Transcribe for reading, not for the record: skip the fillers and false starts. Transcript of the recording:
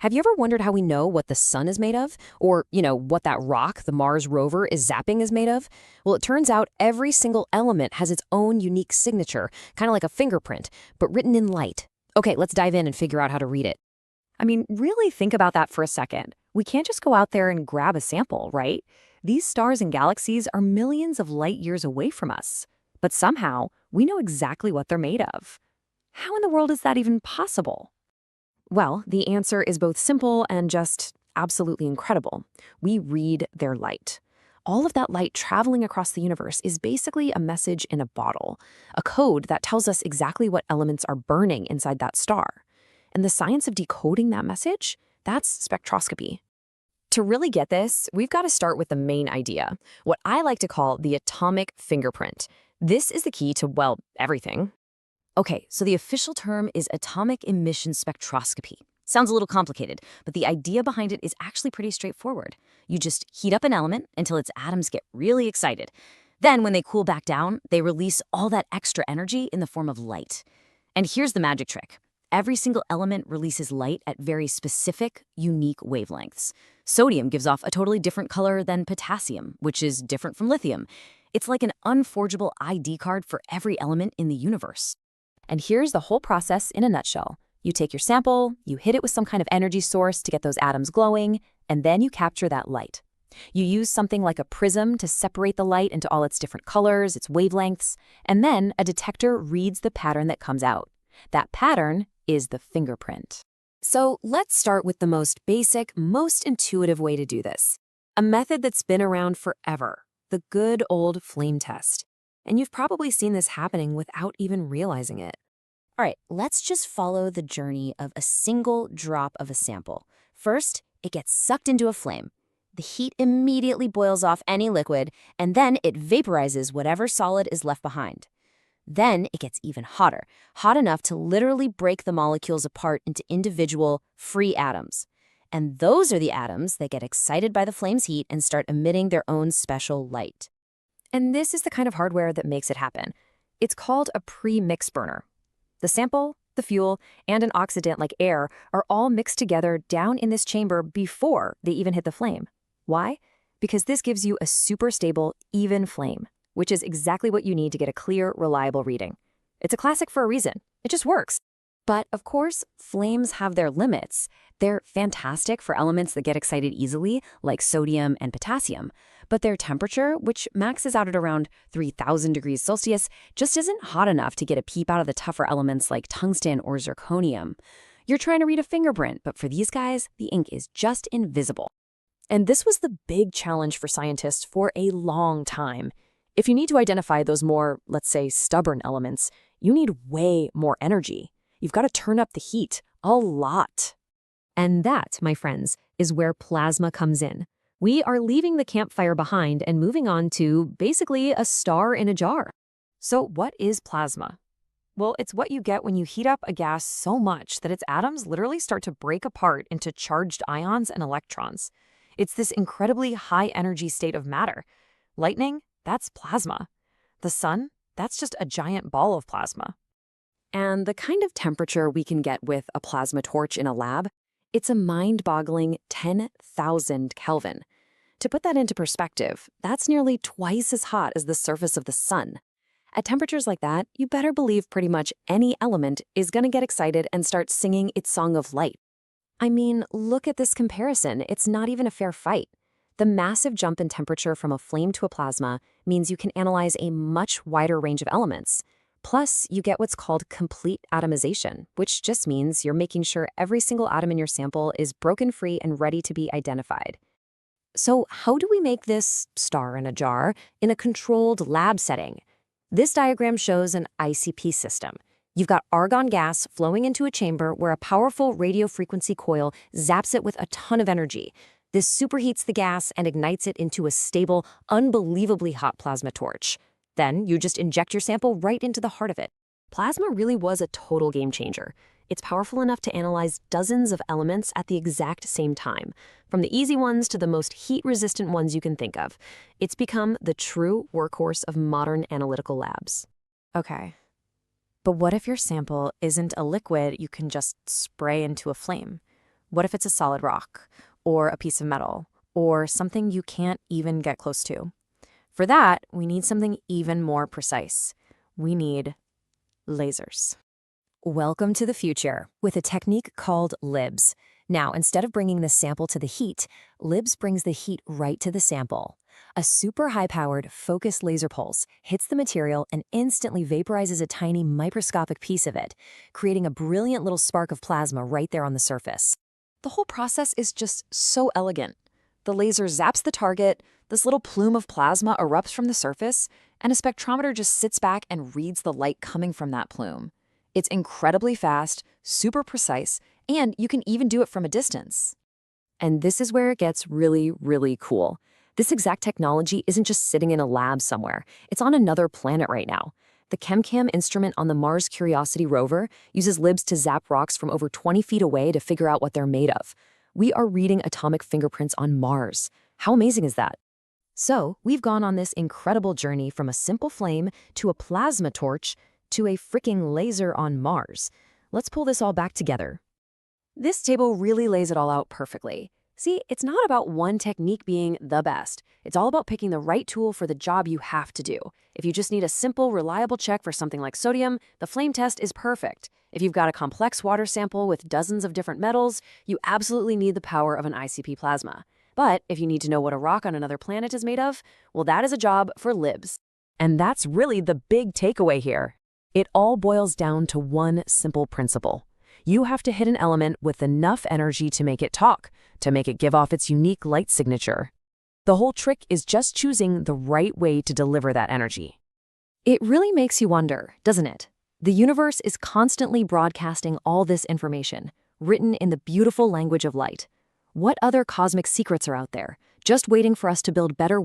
Have you ever wondered how we know what the sun is made of? Or, what that rock, the Mars rover, is zapping is made of? Well, it turns out every single element has its own unique signature, kind of like a fingerprint, but written in light. Okay, let's dive in and figure out how to read it. I mean, really think about that for a second. We can't just go out there and grab a sample, right? These stars and galaxies are millions of light years away from us. But somehow, we know exactly what they're made of. How in the world is that even possible? Well, the answer is both simple and just absolutely incredible. We read their light. All of that light traveling across the universe is basically a message in a bottle, a code that tells us exactly what elements are burning inside that star. And the science of decoding that message, that's spectroscopy. To really get this, we've got to start with the main idea, what I like to call the atomic fingerprint. This is the key to, well, everything. Okay, so the official term is atomic emission spectroscopy. Sounds a little complicated, but the idea behind it is actually pretty straightforward. You just heat up an element until its atoms get really excited. Then, when they cool back down, they release all that extra energy in the form of light. And here's the magic trick. Every single element releases light at very specific, unique wavelengths. Sodium gives off a totally different color than potassium, which is different from lithium. It's like an unforgeable ID card for every element in the universe. And here's the whole process in a nutshell. You take your sample, you hit it with some kind of energy source to get those atoms glowing, and then you capture that light. You use something like a prism to separate the light into all its different colors, its wavelengths, and then a detector reads the pattern that comes out. That pattern is the fingerprint. So let's start with the most basic, most intuitive way to do this. A method that's been around forever, the good old flame test. And you've probably seen this happening without even realizing it. All right, let's just follow the journey of a single drop of a sample. First, it gets sucked into a flame. The heat immediately boils off any liquid, and then it vaporizes whatever solid is left behind. Then it gets even hotter, hot enough to literally break the molecules apart into individual, free atoms. And those are the atoms that get excited by the flame's heat and start emitting their own special light. And this is the kind of hardware that makes it happen. It's called a pre-mix burner. The sample, the fuel, and an oxidant like air are all mixed together down in this chamber before they even hit the flame. Why? Because this gives you a super stable, even flame, which is exactly what you need to get a clear, reliable reading. It's a classic for a reason. It just works. But of course, flames have their limits. They're fantastic for elements that get excited easily, like sodium and potassium. But their temperature, which maxes out at around 3,000 degrees Celsius, just isn't hot enough to get a peep out of the tougher elements like tungsten or zirconium. You're trying to read a fingerprint, but for these guys, the ink is just invisible. And this was the big challenge for scientists for a long time. If you need to identify those more, let's say, stubborn elements, you need way more energy. You've got to turn up the heat a lot. And that, my friends, is where plasma comes in. We are leaving the campfire behind and moving on to basically a star in a jar. So what is plasma? Well, it's what you get when you heat up a gas so much that its atoms literally start to break apart into charged ions and electrons. It's this incredibly high-energy state of matter. Lightning, that's plasma. The sun, that's just a giant ball of plasma. And the kind of temperature we can get with a plasma torch in a lab, it's a mind-boggling 10,000 Kelvin. To put that into perspective, that's nearly twice as hot as the surface of the sun. At temperatures like that, you better believe pretty much any element is going to get excited and start singing its song of light. I mean, look at this comparison. It's not even a fair fight. The massive jump in temperature from a flame to a plasma means you can analyze a much wider range of elements. Plus, you get what's called complete atomization, which just means you're making sure every single atom in your sample is broken free and ready to be identified. So how do we make this star in a jar in a controlled lab setting? This diagram shows an ICP system. You've got argon gas flowing into a chamber where a powerful radio frequency coil zaps it with a ton of energy. This superheats the gas and ignites it into a stable, unbelievably hot plasma torch. Then you just inject your sample right into the heart of it. Plasma really was a total game changer. It's powerful enough to analyze dozens of elements at the exact same time, from the easy ones to the most heat-resistant ones you can think of. It's become the true workhorse of modern analytical labs. Okay, but what if your sample isn't a liquid you can just spray into a flame? What if it's a solid rock, or a piece of metal, or something you can't even get close to? For that, we need something even more precise. We need lasers. Welcome to the future with a technique called LIBS. Now, instead of bringing the sample to the heat, LIBS brings the heat right to the sample. A super high-powered, focused laser pulse hits the material and instantly vaporizes a tiny microscopic piece of it, creating a brilliant little spark of plasma right there on the surface. The whole process is just so elegant. The laser zaps the target, this little plume of plasma erupts from the surface, and a spectrometer just sits back and reads the light coming from that plume. It's incredibly fast, super precise, and you can even do it from a distance. And this is where it gets really, really cool. This exact technology isn't just sitting in a lab somewhere. It's on another planet right now. The ChemCam instrument on the Mars Curiosity rover uses LIBS to zap rocks from over 20 feet away to figure out what they're made of. We are reading atomic fingerprints on Mars. How amazing is that? So, we've gone on this incredible journey from a simple flame to a plasma torch to a freaking laser on Mars. Let's pull this all back together. This table really lays it all out perfectly. See, it's not about one technique being the best. It's all about picking the right tool for the job you have to do. If you just need a simple, reliable check for something like sodium, the flame test is perfect. If you've got a complex water sample with dozens of different metals, you absolutely need the power of an ICP plasma. But if you need to know what a rock on another planet is made of, well, that is a job for LIBS. And that's really the big takeaway here. It all boils down to one simple principle. You have to hit an element with enough energy to make it talk, to make it give off its unique light signature. The whole trick is just choosing the right way to deliver that energy. It really makes you wonder, doesn't it? The universe is constantly broadcasting all this information, written in the beautiful language of light. What other cosmic secrets are out there, just waiting for us to build better ways